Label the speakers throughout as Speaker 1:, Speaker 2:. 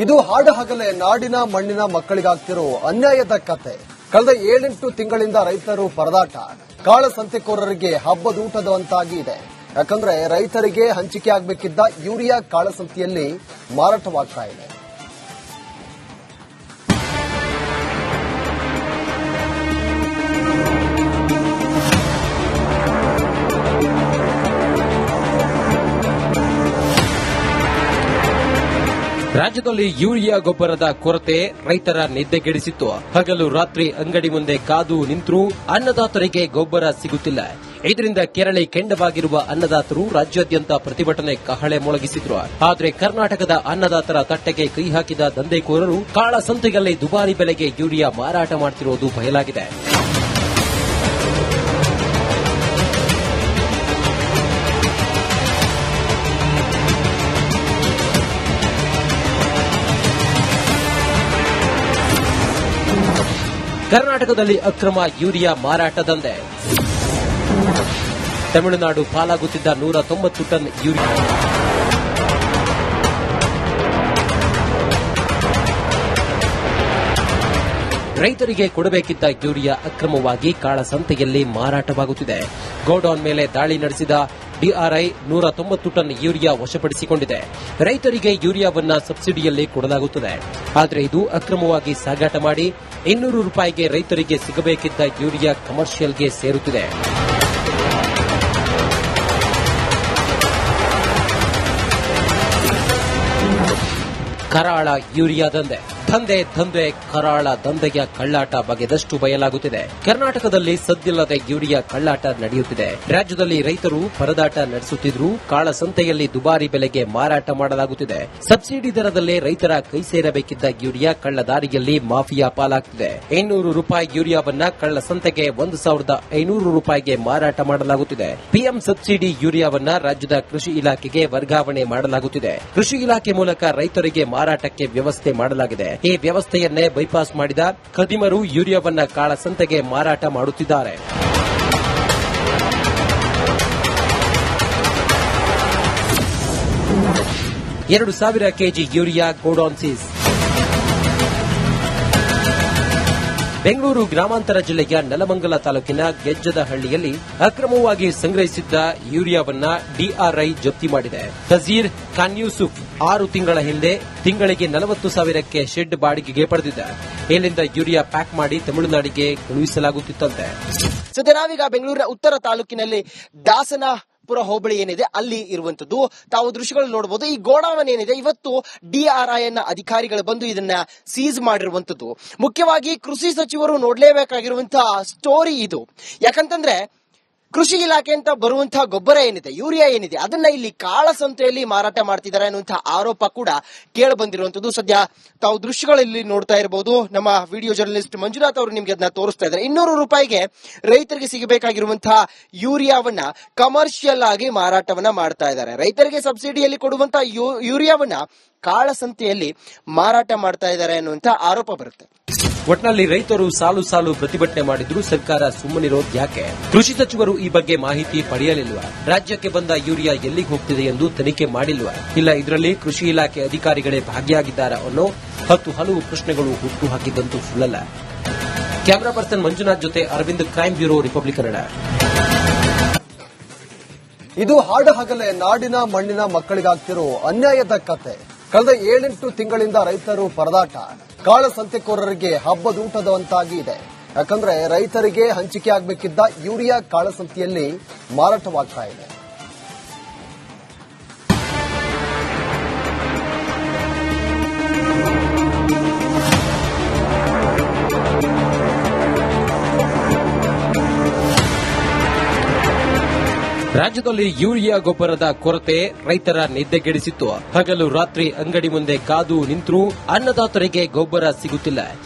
Speaker 1: ಇದು ಹಾಡು ಹಗಲೇ ನಾಡಿನ ಮಣ್ಣಿನ ಮಕ್ಕಳಿಗಾಗ್ತಿರೋ ಅನ್ಯಾಯದ ಕತೆ. ಕಳೆದ 7-8 ತಿಂಗಳಿಂದ ರೈತರು ಪರದಾಟ ಕಾಳಸಂತೆಕೋರರಿಗೆ ಹಬ್ಬದೂಟದಂತಾಗಿ ಇದೆ. ಯಾಕಂದ್ರೆ ರೈತರಿಗೆ ಹಂಚಿಕೆ ಆಗಬೇಕಿದ್ದ ಯೂರಿಯಾ ಕಾಳಸಂತೆಯಲ್ಲಿ ಮಾರಾಟವಾಗ್ತಾ ಇದೆ.
Speaker 2: ರಾಜ್ಯದಲ್ಲಿ ಯೂರಿಯಾ ಗೊಬ್ಬರದ ಕೊರತೆ ರೈತರ ನಿದ್ದೆಗೆಡಿಸಿತ್ತು. ಹಗಲು ರಾತ್ರಿ ಅಂಗಡಿ ಮುಂದೆ ಕಾದು ನಿಂತರೂ ಅನ್ನದಾತರಿಗೆ ಗೊಬ್ಬರ ಸಿಗುತ್ತಿಲ್ಲ. ಇದರಿಂದ ಕೆರಳಿ ಕೆಂಡವಾಗಿರುವ ಅನ್ನದಾತರು ರಾಜ್ಯಾದ್ಯಂತ ಪ್ರತಿಭಟನೆ ಕಹಳೆ ಮೊಳಗಿಸಿದ್ರು. ಆದರೆ ಕರ್ನಾಟಕದ ಅನ್ನದಾತರ ತಟ್ಟೆಗೆ ಕೈ ಹಾಕಿದ ದಂಧೆಕೋರರು ಕಾಳಸಂತೆಯಲ್ಲಿ ದುಬಾರಿ ಬೆಲೆಗೆ ಯೂರಿಯಾ ಮಾರಾಟ ಮಾಡುತ್ತಿರುವುದು ಬಯಲಾಗಿದೆ. ಕರ್ನಾಟಕದಲ್ಲಿ ಅಕ್ರಮ ಯೂರಿಯಾ ಮಾರಾಟ ದಂಧೆ. Tamil Nadu ಪಾಲಾಗುತ್ತಿದ್ದ 190 ton urea. ರೈತರಿಗೆ ಕೊಡಬೇಕಿದ್ದ ಯೂರಿಯಾ ಅಕ್ರಮವಾಗಿ ಕಾಳಸಂತೆಯಲ್ಲಿ ಮಾರಾಟವಾಗುತ್ತಿದೆ. ಗೋಡೌನ್ ಮೇಲೆ ದಾಳಿ ನಡೆಸಿದ ಡಿಆರ್ಐ 190 ಟನ್ ಯೂರಿಯಾ ವಶಪಡಿಸಿಕೊಂಡಿದೆ. ರೈತರಿಗೆ ಯೂರಿಯಾವನ್ನ ಸಬ್ಸಿಡಿಯಲ್ಲಿ ಕೊಡಲಾಗುತ್ತದೆ. ಆದರೆ ಇದು ಅಕ್ರಮವಾಗಿ ಸಾಗಾಟ ಮಾಡಿ 200 ರೂಪಾಯಿಗೆ ರೈತರಿಗೆ ಸಿಗಬೇಕಿದ್ದ ಯೂರಿಯಾ ಕಮರ್ಷಿಯಲ್ಗೆ ಸೇರುತ್ತಿದೆ. ಕರಾಳ ಯೂರಿಯಾ ದಂಧೆ. ದಂಧೆ ಕರಾಳ ದಂಧೆಯ ಕಳ್ಳಾಟ ಬಗೆದಷ್ಟು ಬಯಲಾಗುತ್ತಿದೆ. ಕರ್ನಾಟಕದಲ್ಲಿ ಸದ್ದಿಲ್ಲದೆ ಯೂರಿಯಾ ಕಳ್ಳಾಟ ನಡೆಯುತ್ತಿದೆ. ರಾಜ್ಯದಲ್ಲಿ ರೈತರು ಪರದಾಟ ನಡೆಸುತ್ತಿದ್ದರೂ ಕಾಳಸಂತೆಯಲ್ಲಿ ದುಬಾರಿ ಬೆಲೆಗೆ ಮಾರಾಟ ಮಾಡಲಾಗುತ್ತಿದೆ. ಸಬ್ಸಿಡಿ ದರದಲ್ಲೇ ರೈತರ ಕೈ ಸೇರಬೇಕಿದ್ದ ಯೂರಿಯಾ ಕಳ್ಳದಾರಿಯಲ್ಲಿ ಮಾಫಿಯಾ ಪಾಲಾಗುತ್ತಿದೆ. 200 ರೂಪಾಯಿ ಯೂರಿಯಾವನ್ನ ಕಳ್ಳಸಂತೆಗೆ 1,500 ರೂಪಾಯಿಗೆ ಮಾರಾಟ ಮಾಡಲಾಗುತ್ತಿದೆ. ಪಿಎಂ ಸಬ್ಸಿಡಿ ಯೂರಿಯಾವನ್ನ ರಾಜ್ಯದ ಕೃಷಿ ಇಲಾಖೆಗೆ ವರ್ಗಾವಣೆ ಮಾಡಲಾಗುತ್ತಿದೆ. ಕೃಷಿ ಇಲಾಖೆ ಮೂಲಕ ರೈತರಿಗೆ ಮಾರಾಟಕ್ಕೆ ವ್ಯವಸ್ಥೆ ಮಾಡಲಾಗಿದೆ. ಈ ವ್ಯವಸ್ಥೆಯನ್ನೇ ಬೈಪಾಸ್ ಮಾಡಿದ ಖದೀಮರು ಯೂರಿಯಾವನ್ನ ಕಾಳಸಂತೆಗೆ ಮಾರಾಟ ಮಾಡುತ್ತಿದ್ದಾರೆ. ಎರಡು 2,000 KG urea godown seize. Bengaluru ಗ್ರಾಮಾಂತರ ಜಿಲ್ಲೆಯ ನೆಲಮಂಗಲ ತಾಲೂಕಿನ ಗೆಜ್ಜದಹಳ್ಳಿಯಲ್ಲಿ ಅಕ್ರಮವಾಗಿ ಸಂಗ್ರಹಿಸಿದ್ದ ಯೂರಿಯಾವನ್ನ ಡಿಆರ್ಐ ಜಪ್ತಿ ಮಾಡಿದೆ. ತಜೀರ್ ಖಾನ್ ಯೂಸುಫ್ 6 ತಿಂಗಳ ಹಿಂದೆ ತಿಂಗಳಿಗೆ 40,000ಕ್ಕೆ ಶೆಡ್ ಬಾಡಿಗೆಗೆ ಪಡೆದಿದ್ದ. ಇಲ್ಲಿಂದ ಯೂರಿಯಾ ಪ್ಯಾಕ್ ಮಾಡಿ ತಮಿಳುನಾಡಿಗೆ ಕಳುಹಿಸಲಾಗುತ್ತಿತ್ತಂತೆ.
Speaker 3: ಸದ್ಯ ನಾವೀಗ ಬೆಂಗಳೂರಿನ ಉತ್ತರ ತಾಲೂಕಿನಲ್ಲಿ ದಾಸನಪುರ ಹೋಬಳಿ ಏನಿದೆ ಅಲ್ಲಿ ಇರುವಂತದ್ದು. ತಾವು ದೃಶ್ಯಗಳು ನೋಡಬಹುದು. ಈ ಗೋಡಾವನ್ ಏನಿದೆ ಇವತ್ತು ಡಿಆರ್ಐ ಅಧಿಕಾರಿಗಳು ಬಂದು ಇದನ್ನ ಸೀಸ್ ಮಾಡಿರುವಂತದ್ದು. ಮುಖ್ಯವಾಗಿ ಕೃಷಿ ಸಚಿವರು ನೋಡಲೇಬೇಕಾಗಿರುವಂತಹ ಸ್ಟೋರಿ ಇದು. ಯಾಕಂತಂದ್ರೆ ಕೃಷಿ ಇಲಾಖೆ ಅಂತ ಬರುವಂತಹ ಗೊಬ್ಬರ ಏನಿದೆ, ಯೂರಿಯಾ ಏನಿದೆ, ಅದನ್ನ ಇಲ್ಲಿ ಕಾಳಸಂತೆಯಲ್ಲಿ ಮಾರಾಟ ಮಾಡ್ತಿದ್ದಾರೆ ಅನ್ನುವಂತಹ ಆರೋಪ ಕೂಡ ಕೇಳಿ ಬಂದಿರುವಂತದ್ದು. ಸದ್ಯ ತಾವು ದೃಶ್ಯಗಳಲ್ಲಿ ನೋಡ್ತಾ ಇರಬಹುದು. ನಮ್ಮ ವಿಡಿಯೋ ಜರ್ನಲಿಸ್ಟ್ ಮಂಜುನಾಥ್ ಅವರು ನಿಮ್ಗೆ ಅದನ್ನ ತೋರಿಸ್ತಾ ಇದ್ದಾರೆ. 200 ರೂಪಾಯಿಗೆ ರೈತರಿಗೆ ಸಿಗಬೇಕಾಗಿರುವಂತಹ ಯೂರಿಯಾವನ್ನ ಕಮರ್ಷಿಯಲ್ ಆಗಿ ಮಾರಾಟವನ್ನ ಮಾಡ್ತಾ ಇದ್ದಾರೆ. ರೈತರಿಗೆ ಸಬ್ಸಿಡಿಯಲ್ಲಿ ಕೊಡುವಂತಹ ಯೂರಿಯಾವನ್ನ ಕಾಳಸಂತೆಯಲ್ಲಿ ಮಾರಾಟ ಮಾಡ್ತಾ ಇದ್ದಾರೆ ಅನ್ನುವಂತ ಆರೋಪ ಬರುತ್ತೆ.
Speaker 2: ಒಟ್ನಲ್ಲಿ ರೈತರು ಸಾಲು ಪ್ರತಿಭಟನೆ ಮಾಡಿದ್ರು ಸರ್ಕಾರ ಸುಮ್ಮನಿರೋದು ಯಾಕೆ? ಕೃಷಿ ಸಚಿವರು ಈ ಬಗ್ಗೆ ಮಾಹಿತಿ ಪಡೆಯಲಿಲ್ವಾ? ರಾಜ್ಯಕ್ಕೆ ಬಂದ ಯೂರಿಯಾ ಎಲ್ಲಿಗೆ ಹೋಗ್ತಿದೆ ಎಂದು ತನಿಖೆ ಮಾಡಿಲ್ವಾ? ಇಲ್ಲ ಇದರಲ್ಲಿ ಕೃಷಿ ಇಲಾಖೆ ಅಧಿಕಾರಿಗಳೇ ಭಾಗಿಯಾಗಿದ್ದಾರಾ ಅನ್ನೋ ಹಲವು ಪ್ರಶ್ನೆಗಳು ಹುಟ್ಟು ಹಾಕಿದ್ದಂತೂ ಸುಳ್ಳಲ್ಲ. ಕ್ಯಾಮರಾ ಪರ್ಸನ್ ಮಂಜುನಾಥ್ ಜೊತೆ Aravind, crime bureau, Republic Kannada.
Speaker 1: ಇದು ಹಾಡು ಹಗಲೇ ನಾಡಿನ ಮಣ್ಣಿನ ಮಕ್ಕಳಿಗಾಗ್ತಿರೋ ಅನ್ಯಾಯದ ಕತೆ. ಕಳೆದ 7-8 ತಿಂಗಳಿಂದ ರೈತರು ಪರದಾಟ ಕಾಳಸಂತೆಕೋರರಿಗೆ ಹಬ್ಬದೂಟದಂತಾಗಿ ಇದೆ. ಯಾಕಂದ್ರೆ ರೈತರಿಗೆ ಹಂಚಿಕೆ ಆಗಬೇಕಿದ್ದ ಯೂರಿಯಾ ಕಾಳಸಂತೆಯಲ್ಲಿ ಮಾರಾಟವಾಗ್ತಾ ಇದೆ.
Speaker 2: ರಾಜ್ಯದಲ್ಲಿ ಯೂರಿಯಾ ಗೊಬ್ಬರದ ಕೊರತೆ ರೈತರ ನಿದ್ದೆಗೆಡಿಸಿತ್ತು. ಹಗಲು ರಾತ್ರಿ ಅಂಗಡಿ ಮುಂದೆ ಕಾದು ನಿಂತರೂ ಅನ್ನದಾತರಿಗೆ ಗೊಬ್ಬರ ಸಿಗುತ್ತಿಲ್ಲ.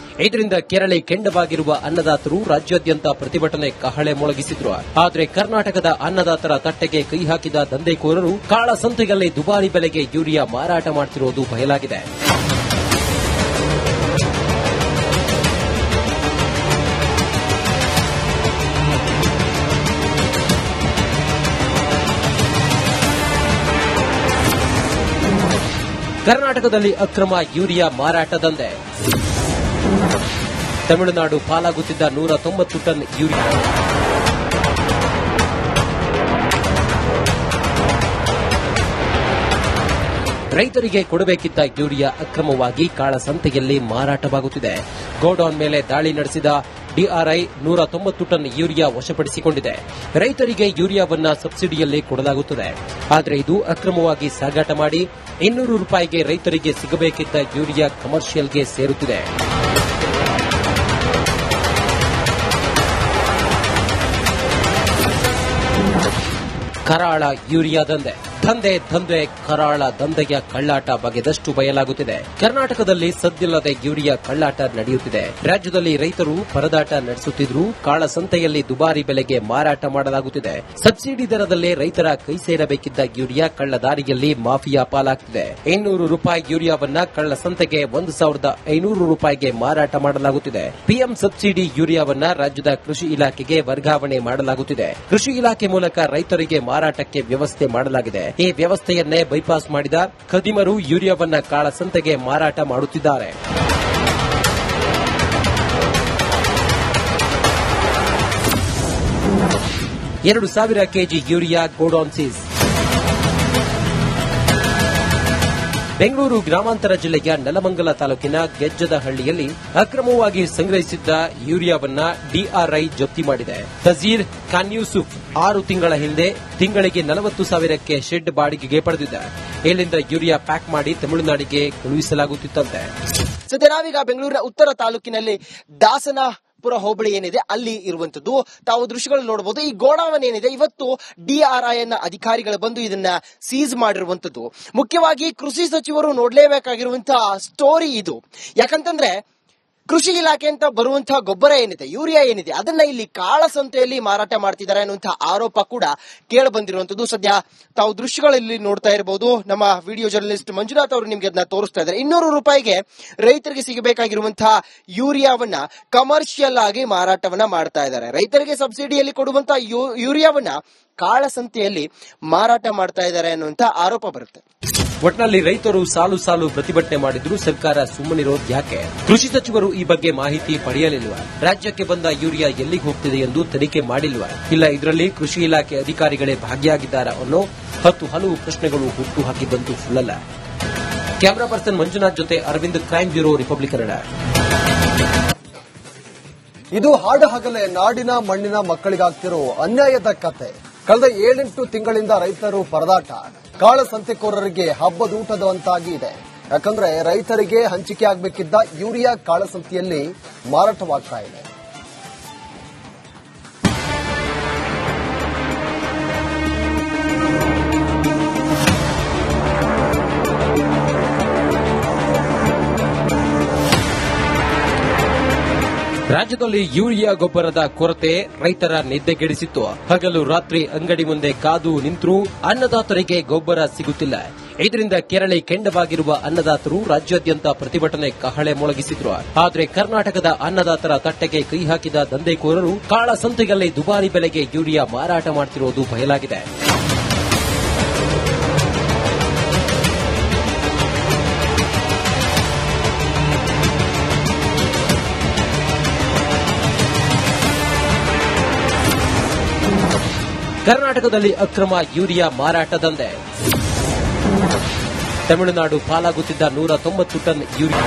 Speaker 2: ಇದರಿಂದ ಕೆರಳಿ ಕೆಂಡವಾಗಿರುವ ಅನ್ನದಾತರು ರಾಜ್ಯಾದ್ಯಂತ ಪ್ರತಿಭಟನೆ ಕಹಳೆ ಮೊಳಗಿಸಿದ್ರು. ಆದರೆ ಕರ್ನಾಟಕದ ಅನ್ನದಾತರ ತಟ್ಟೆಗೆ ಕೈ ಹಾಕಿದ ದಂಧೆಕೋರರು ಕಾಳಸಂತೆಯಲ್ಲಿ ದುಬಾರಿ ಬೆಲೆಗೆ ಯೂರಿಯಾ ಮಾರಾಟ ಮಾಡುತ್ತಿರುವುದು ಬಯಲಾಗಿದೆ. ಕರ್ನಾಟಕದಲ್ಲಿ ಅಕ್ರಮ ಯೂರಿಯಾ ಮಾರಾಟ ದಂಧೆ. Tamil Nadu ಪಾಲಾಗುತ್ತಿದ್ದ 190 ton urea. ರೈತರಿಗೆ ಕೊಡಬೇಕಿದ್ದ ಯೂರಿಯಾ ಅಕ್ರಮವಾಗಿ ಕಾಳಸಂತೆಯಲ್ಲಿ ಮಾರಾಟವಾಗುತ್ತಿದೆ. ಗೋಡೌನ್ ಮೇಲೆ ದಾಳಿ ನಡೆಸಿದ ಡಿಆರ್ಐ 190 ಟನ್ ಯೂರಿಯಾ ವಶಪಡಿಸಿಕೊಂಡಿದೆ. ರೈತರಿಗೆ ಯೂರಿಯಾವನ್ನ ಸಬ್ಸಿಡಿಯಲ್ಲಿ ಕೊಡಲಾಗುತ್ತದೆ. ಆದರೆ ಇದು ಅಕ್ರಮವಾಗಿ ಸಾಗಾಟ ಮಾಡಿ 200 ರೂಪಾಯಿಗೆ ರೈತರಿಗೆ ಸಿಗಬೇಕಿದ್ದ ಯೂರಿಯಾ ಕಮರ್ಷಿಯಲ್ಗೆ ಸೇರುತ್ತಿದೆ. ಕರಾಳ ಯೂರಿಯಾ ದಂಧೆ. ದಂಧೆ ಕರಾಳ ದಂಧೆಯ ಕಳ್ಳಾಟ ಬಗೆದಷ್ಟು ಬಯಲಾಗುತ್ತಿದೆ. ಕರ್ನಾಟಕದಲ್ಲಿ ಸದ್ದಿಲ್ಲದೆ ಯೂರಿಯಾ ಕಳ್ಳಾಟ ನಡೆಯುತ್ತಿದೆ. ರಾಜ್ಯದಲ್ಲಿ ರೈತರು ಪರದಾಟ ನಡೆಸುತ್ತಿದ್ದರೂ ಕಾಳಸಂತೆಯಲ್ಲಿ ದುಬಾರಿ ಬೆಲೆಗೆ ಮಾರಾಟ ಮಾಡಲಾಗುತ್ತಿದೆ. ಸಬ್ಸಿಡಿ ದರದಲ್ಲೇ ರೈತರ ಕೈ ಸೇರಬೇಕಿದ್ದ ಯೂರಿಯಾ ಕಳ್ಳದಾರಿಯಲ್ಲಿ ಮಾಫಿಯಾ ಪಾಲಾಗುತ್ತಿದೆ. 200 ರೂಪಾಯಿ ಯೂರಿಯಾವನ್ನ ಕಳ್ಳಸಂತೆಗೆ 1,500 ರೂಪಾಯಿಗೆ ಮಾರಾಟ ಮಾಡಲಾಗುತ್ತಿದೆ. ಪಿಎಂ ಸಬ್ಸಿಡಿ ಯೂರಿಯಾವನ್ನ ರಾಜ್ಯದ ಕೃಷಿ ಇಲಾಖೆಗೆ ವರ್ಗಾವಣೆ ಮಾಡಲಾಗುತ್ತಿದೆ. ಕೃಷಿ ಇಲಾಖೆ ಮೂಲಕ ರೈತರಿಗೆ ಮಾರಾಟಕ್ಕೆ ವ್ಯವಸ್ಥೆ ಮಾಡಲಾಗಿದೆ. ಈ ವ್ಯವಸ್ಥೆಯನ್ನೇ ಬೈಪಾಸ್ ಮಾಡಿದ ಖದೀಮರು ಯೂರಿಯಾವನ್ನ ಕಾಳಸಂತೆಗೆ ಮಾರಾಟ ಮಾಡುತ್ತಿದ್ದಾರೆ. 2,000 KG urea godown seize. Bengaluru ಗ್ರಾಮಾಂತರ ಜಿಲ್ಲೆಯ ನೆಲಮಂಗಲ ತಾಲೂಕಿನ ಗೆಜ್ಜದಹಳ್ಳಿಯಲ್ಲಿ ಅಕ್ರಮವಾಗಿ ಸಂಗ್ರಹಿಸಿದ್ದ ಯೂರಿಯಾವನ್ನ ಡಿಆರ್ಐ ಜಪ್ತಿ ಮಾಡಿದೆ. ತಜೀರ್ ಖಾನ್ ಯೂಸುಫ್ 6 ತಿಂಗಳ ಹಿಂದೆ ತಿಂಗಳಿಗೆ 40,000ಕ್ಕೆ ಶೆಡ್ ಬಾಡಿಗೆಗೆ ಪಡೆದಿದ್ದ. ಇಲ್ಲಿಂದ ಯೂರಿಯಾ ಪ್ಯಾಕ್ ಮಾಡಿ ತಮಿಳುನಾಡಿಗೆ ಕಳುಹಿಸಲಾಗುತ್ತಿತ್ತಂತೆ.
Speaker 3: ಸದ್ಯ ನಾವೀಗ ಬೆಂಗಳೂರಿನ ಉತ್ತರ ತಾಲೂಕಿನಲ್ಲಿ ದಾಸನಪುರ ಹೋಬಳಿ ಏನಿದೆ ಅಲ್ಲಿ ಇರುವಂತದ್ದು. ತಾವು ದೃಶ್ಯಗಳು ನೋಡಬಹುದು. ಈ ಗೋಡಾವನ್ ಏನಿದೆ ಇವತ್ತು ಡಿಆರ್ಐ ಅಧಿಕಾರಿಗಳು ಬಂದು ಇದನ್ನ ಸೀಸ್ ಮಾಡಿರುವಂತದ್ದು. ಮುಖ್ಯವಾಗಿ ಕೃಷಿ ಸಚಿವರು ನೋಡ್ಲೇಬೇಕಾಗಿರುವಂತಹ ಸ್ಟೋರಿ ಇದು. ಯಾಕಂತಂದ್ರೆ ಕೃಷಿ ಇಲಾಖೆ ಅಂತ ಬರುವಂತಹ ಗೊಬ್ಬರ ಏನಿದೆ, ಯೂರಿಯಾ ಏನಿದೆ, ಅದನ್ನ ಇಲ್ಲಿ ಕಾಳಸಂತೆಯಲ್ಲಿ ಮಾರಾಟ ಮಾಡ್ತಿದ್ದಾರೆ ಅನ್ನುವಂತಹ ಆರೋಪ ಕೂಡ ಕೇಳಿ ಬಂದಿರುವಂತದ್ದು. ಸದ್ಯ ತಾವು ದೃಶ್ಯಗಳಲ್ಲಿ ನೋಡ್ತಾ ಇರಬಹುದು. ನಮ್ಮ ವಿಡಿಯೋ ಜರ್ನಲಿಸ್ಟ್ ಮಂಜುನಾಥ್ ಅವರು ನಿಮ್ಗೆ ಅದನ್ನ ತೋರಿಸ್ತಾ ಇದ್ದಾರೆ. 200 ರೂಪಾಯಿಗೆ ರೈತರಿಗೆ ಸಿಗಬೇಕಾಗಿರುವಂತಹ ಯೂರಿಯಾವನ್ನ ಕಮರ್ಷಿಯಲ್ ಆಗಿ ಮಾರಾಟವನ್ನ ಮಾಡ್ತಾ ಇದ್ದಾರೆ. ರೈತರಿಗೆ ಸಬ್ಸಿಡಿಯಲ್ಲಿ ಕೊಡುವಂತಹ ಯೂರಿಯಾವನ್ನ ಕಾಳಸಂತೆಯಲ್ಲಿ ಮಾರಾಟ ಮಾಡ್ತಾ ಇದ್ದಾರೆ ಅನ್ನುವಂತ ಆರೋಪ ಬರುತ್ತೆ.
Speaker 2: ಒಟ್ನಲ್ಲಿ ರೈತರು ಸಾಲು ಪ್ರತಿಭಟನೆ ಮಾಡಿದ್ರು ಸರ್ಕಾರ ಸುಮ್ಮನಿರೋದು ಯಾಕೆ? ಕೃಷಿ ಸಚಿವರು ಈ ಬಗ್ಗೆ ಮಾಹಿತಿ ಪಡೆಯಲಿಲ್ವಾ? ರಾಜ್ಯಕ್ಕೆ ಬಂದ ಯೂರಿಯಾ ಎಲ್ಲಿಗೆ ಹೋಗ್ತಿದೆ ಎಂದು ತನಿಖೆ ಮಾಡಿಲ್ವಾ? ಇಲ್ಲ ಇದರಲ್ಲಿ ಕೃಷಿ ಇಲಾಖೆ ಅಧಿಕಾರಿಗಳೇ ಭಾಗಿಯಾಗಿದ್ದಾರಾ ಅನ್ನೋ ಹಲವು ಪ್ರಶ್ನೆಗಳು ಹುಟ್ಟು ಹಾಕಿದಂತೂ ಸುಳ್ಳಲ್ಲ. ಕ್ಯಾಮರಾ ಪರ್ಸನ್ ಮಂಜುನಾಥ್ ಜೊತೆ Aravind, crime bureau, Republic Kannada.
Speaker 1: ಇದು ಹಾಡಹಗಲೇ ನಾಡಿನ ಮಣ್ಣಿನ ಮಕ್ಕಳಿಗಾಗ್ತಿರೋ ಅನ್ಯಾಯದ ಕತೆ. ಕಳೆದ 7-8 ತಿಂಗಳಿಂದ ರೈತರು ಪರದಾಟ ಕಾಳಸಂತೆಕೋರರಿಗೆ ಹಬ್ಬದೂಟದಂತಾಗಿ ಇದೆ. ಯಾಕಂದ್ರೆ ರೈತರಿಗೆ ಹಂಚಿಕೆ ಆಗಬೇಕಿದ್ದ ಯೂರಿಯಾ ಕಾಳಸಂತೆಯಲ್ಲಿ ಮಾರಾಟವಾಗ್ತಾ ಇದೆ.
Speaker 2: ರಾಜ್ಯದಲ್ಲಿ ಯೂರಿಯಾ ಗೊಬ್ಬರದ ಕೊರತೆ ರೈತರ ನಿದ್ದೆಗೆಡಿಸಿತ್ತು. ಹಗಲು ರಾತ್ರಿ ಅಂಗಡಿ ಮುಂದೆ ಕಾದು ನಿಂತರೂ ಅನ್ನದಾತರಿಗೆ ಗೊಬ್ಬರ ಸಿಗುತ್ತಿಲ್ಲ. ಇದರಿಂದ ಕೆರಳಿ ಕೆಂಡವಾಗಿರುವ ಅನ್ನದಾತರು ರಾಜ್ಯಾದ್ಯಂತ ಪ್ರತಿಭಟನೆ ಕಹಳೆ ಮೊಳಗಿಸಿದ್ರು. ಆದರೆ ಕರ್ನಾಟಕದ ಅನ್ನದಾತರ ತಟ್ಟೆಗೆ ಕೈ ಹಾಕಿದ ದಂಧೆಕೋರರು ಕಾಳಸಂತೆಯಲ್ಲಿ ದುಬಾರಿ ಬೆಲೆಗೆ ಯೂರಿಯಾ ಮಾರಾಟ ಮಾಡುತ್ತಿರುವುದು ಬಯಲಾಗಿದೆ. ಕರ್ನಾಟಕದಲ್ಲಿ ಅಕ್ರಮ ಯೂರಿಯಾ ಮಾರಾಟ ದಂಧೆ. Tamil Nadu ಪಾಲಾಗುತ್ತಿದ್ದ 190 ton urea.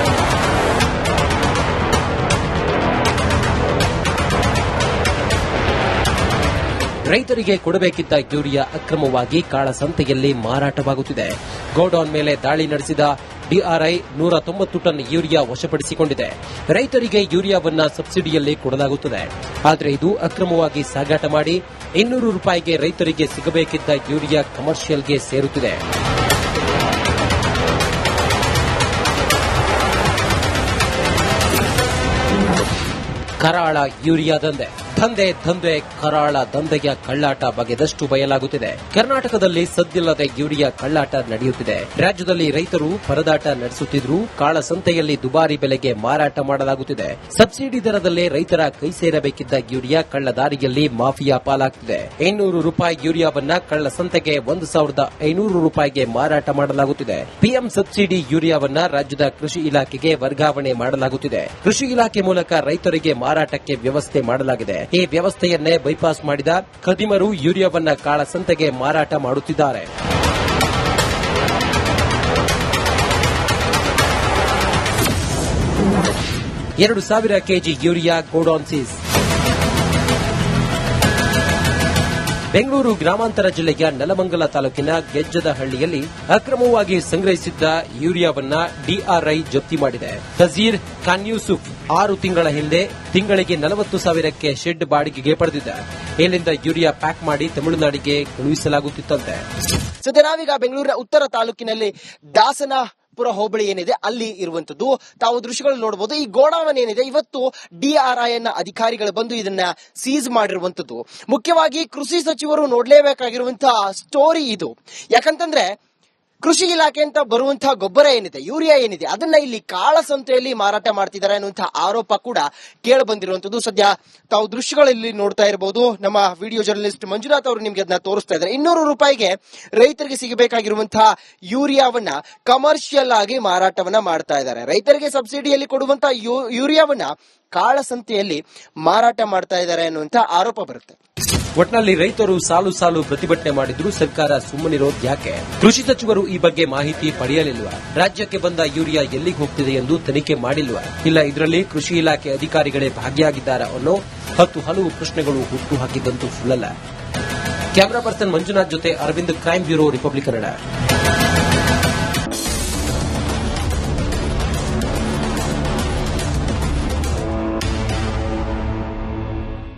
Speaker 2: ರೈತರಿಗೆ ಕೊಡಬೇಕಿದ್ದ ಯೂರಿಯಾ ಅಕ್ರಮವಾಗಿ ಕಾಳಸಂತೆಯಲ್ಲಿ ಮಾರಾಟವಾಗುತ್ತಿದೆ. ಗೋಡೌನ್ ಮೇಲೆ ದಾಳಿ ನಡೆಸಿದ ಡಿಆರ್ಐ 190 ಟನ್ ಯೂರಿಯಾ ವಶಪಡಿಸಿಕೊಂಡಿದೆ. ರೈತರಿಗೆ ಯೂರಿಯಾವನ್ನ ಸಬ್ಸಿಡಿಯಲ್ಲಿ ಕೊಡಲಾಗುತ್ತದೆ. ಆದರೆ ಇದು ಅಕ್ರಮವಾಗಿ ಸಾಗಾಟ ಮಾಡಿ 200 ರೂಪಾಯಿಗೆ ರೈತರಿಗೆ ಸಿಗಬೇಕಿದ್ದ ಯೂರಿಯಾ ಕಮರ್ಷಿಯಲ್ಗೆ ಸೇರುತ್ತಿದೆ. ಕರಾಳ ಯೂರಿಯಾ ದಂಧೆ. ದಂಧೆ ಕರಾಳ ದಂಧೆಯ ಕಳ್ಳಾಟ ಬಗೆದಷ್ಟು ಬಯಲಾಗುತ್ತಿದೆ. ಕರ್ನಾಟಕದಲ್ಲಿ ಸದ್ದಿಲ್ಲದೆ ಯೂರಿಯಾ ಕಳ್ಳಾಟ ನಡೆಯುತ್ತಿದೆ. ರಾಜ್ಯದಲ್ಲಿ ರೈತರು ಪರದಾಟ ನಡೆಸುತ್ತಿದ್ದರೂ ಕಾಳಸಂತೆಯಲ್ಲಿ ದುಬಾರಿ ಬೆಲೆಗೆ ಮಾರಾಟ ಮಾಡಲಾಗುತ್ತಿದೆ. ಸಬ್ಸಿಡಿ ದರದಲ್ಲೇ ರೈತರ ಕೈ ಸೇರಬೇಕಿದ್ದ ಯೂರಿಯಾ ಕಳ್ಳದಾರಿಯಲ್ಲಿ ಮಾಫಿಯಾ ಪಾಲಾಗುತ್ತಿದೆ. 800 ರೂಪಾಯಿ ಯೂರಿಯಾವನ್ನ ಕಳ್ಳಸಂತೆಗೆ 1,500 ರೂಪಾಯಿಗೆ ಮಾರಾಟ ಮಾಡಲಾಗುತ್ತಿದೆ. ಪಿಎಂ ಸಬ್ಸಿಡಿ ಯೂರಿಯಾವನ್ನ ರಾಜ್ಯದ ಕೃಷಿ ಇಲಾಖೆಗೆ ವರ್ಗಾವಣೆ ಮಾಡಲಾಗುತ್ತಿದೆ. ಕೃಷಿ ಇಲಾಖೆ ಮೂಲಕ ರೈತರಿಗೆ ಮಾರಾಟಕ್ಕೆ ವ್ಯವಸ್ಥೆ ಮಾಡಲಾಗಿದೆ. ಈ ವ್ಯವಸ್ಥೆಯನ್ನೇ ಬೈಪಾಸ್ ಮಾಡಿದ ಖದೀಮರು ಯೂರಿಯಾವನ್ನ ಕಾಳಸಂತೆಗೆ ಮಾರಾಟ ಮಾಡುತ್ತಿದ್ದಾರೆ. 2,000 KG urea godown seize. Bengaluru ಗ್ರಾಮಾಂತರ ಜಿಲ್ಲೆಯ ನೆಲಮಂಗಲ ತಾಲೂಕಿನ ಗೆಜ್ಜದಹಳ್ಳಿಯಲ್ಲಿ ಅಕ್ರಮವಾಗಿ ಸಂಗ್ರಹಿಸಿದ್ದ ಯೂರಿಯಾವನ್ನ ಡಿಆರ್ಐ ಜಪ್ತಿ ಮಾಡಿದೆ. ತಜೀರ್ ಖಾನ್ ಯೂಸುಫ್ 6 ತಿಂಗಳ ಹಿಂದೆ ತಿಂಗಳಿಗೆ 40,000ಕ್ಕೆ ಶೆಡ್ ಬಾಡಿಗೆಗೆ ಪಡೆದಿದ್ದ. ಇಲ್ಲಿಂದ ಯೂರಿಯಾ ಪ್ಯಾಕ್ ಮಾಡಿ ತಮಿಳುನಾಡಿಗೆ ಕಳುಹಿಸಲಾಗುತ್ತಿತ್ತಂತೆ.
Speaker 3: ಸದ್ಯ ನಾವೀಗ ಬೆಂಗಳೂರಿನ ಉತ್ತರ ತಾಲೂಕಿನಲ್ಲಿ ದಾಸನಪುರ ಹೋಬಳಿ ಏನಿದೆ ಅಲ್ಲಿ ಇರುವಂತದ್ದು. ತಾವು ದೃಶ್ಯಗಳು ನೋಡಬಹುದು. ಈ ಗೋಡಾವನ್ ಏನಿದೆ ಇವತ್ತು ಡಿಆರ್ಐ ಅಧಿಕಾರಿಗಳು ಬಂದು ಇದನ್ನ ಸೀಸ್ ಮಾಡಿರುವಂತದ್ದು. ಮುಖ್ಯವಾಗಿ ಕೃಷಿ ಸಚಿವರು ನೋಡ್ಲೇಬೇಕಾಗಿರುವಂತಹ ಸ್ಟೋರಿ ಇದು. ಯಾಕಂತಂದ್ರೆ ಕೃಷಿ ಇಲಾಖೆ ಅಂತ ಬರುವಂತಹ ಗೊಬ್ಬರ ಏನಿದೆ, ಯೂರಿಯಾ ಏನಿದೆ, ಅದನ್ನ ಇಲ್ಲಿ ಕಾಳಸಂತೆಯಲ್ಲಿ ಮಾರಾಟ ಮಾಡ್ತಿದ್ದಾರೆ ಅನ್ನುವಂತಹ ಆರೋಪ ಕೂಡ ಕೇಳಿ ಬಂದಿರುವಂತದ್ದು. ಸದ್ಯ ತಾವು ದೃಶ್ಯಗಳಲ್ಲಿ ನೋಡ್ತಾ ಇರಬಹುದು. ನಮ್ಮ ವಿಡಿಯೋ ಜರ್ನಲಿಸ್ಟ್ ಮಂಜುನಾಥ್ ಅವರು ನಿಮ್ಗೆ ಅದನ್ನ ತೋರಿಸ್ತಾ ಇದ್ದಾರೆ. 200 ರೂಪಾಯಿಗೆ ರೈತರಿಗೆ ಸಿಗಬೇಕಾಗಿರುವಂತಹ ಯೂರಿಯಾವನ್ನ ಕಮರ್ಷಿಯಲ್ ಆಗಿ ಮಾರಾಟವನ್ನ ಮಾಡ್ತಾ ಇದ್ದಾರೆ. ರೈತರಿಗೆ ಸಬ್ಸಿಡಿಯಲ್ಲಿ ಕೊಡುವಂತಹ ಯೂರಿಯಾವನ್ನ ಕಾಳಸಂತೆಯಲ್ಲಿ ಮಾರಾಟ ಮಾಡ್ತಾ ಇದ್ದಾರೆ ಅನ್ನುವಂತ ಆರೋಪ ಬರುತ್ತೆ.
Speaker 2: ಒಟ್ನಲ್ಲಿ ರೈತರು ಸಾಲು ಸಾಲು ಪ್ರತಿಭಟನೆ ಮಾಡಿದ್ರು ಸರ್ಕಾರ ಸುಮ್ಮನಿರೋದು ಯಾಕೆ? ಕೃಷಿ ಸಚಿವರು ಈ ಬಗ್ಗೆ ಮಾಹಿತಿ ಪಡೆಯಲಿಲ್ವಾ? ರಾಜ್ಯಕ್ಕೆ ಬಂದ ಯೂರಿಯಾ ಎಲ್ಲಿಗೆ ಹೋಗ್ತಿದೆ ಎಂದು ತನಿಖೆ ಮಾಡಿಲ್ವಾ? ಇಲ್ಲ ಇದರಲ್ಲಿ ಕೃಷಿ ಇಲಾಖೆ ಅಧಿಕಾರಿಗಳೇ ಭಾಗಿಯಾಗಿದ್ದಾರಾ ಅನ್ನೋ ಹಲವು ಪ್ರಶ್ನೆಗಳು ಹುಟ್ಟು ಹಾಕಿದ್ದಂತೂ ಸುಳ್ಳಲ್ಲ. ಕ್ಯಾಮರಾ ಪರ್ಸನ್ ಮಂಜುನಾಥ್ ಜೊತೆ Aravind, crime bureau, Republic Kannada.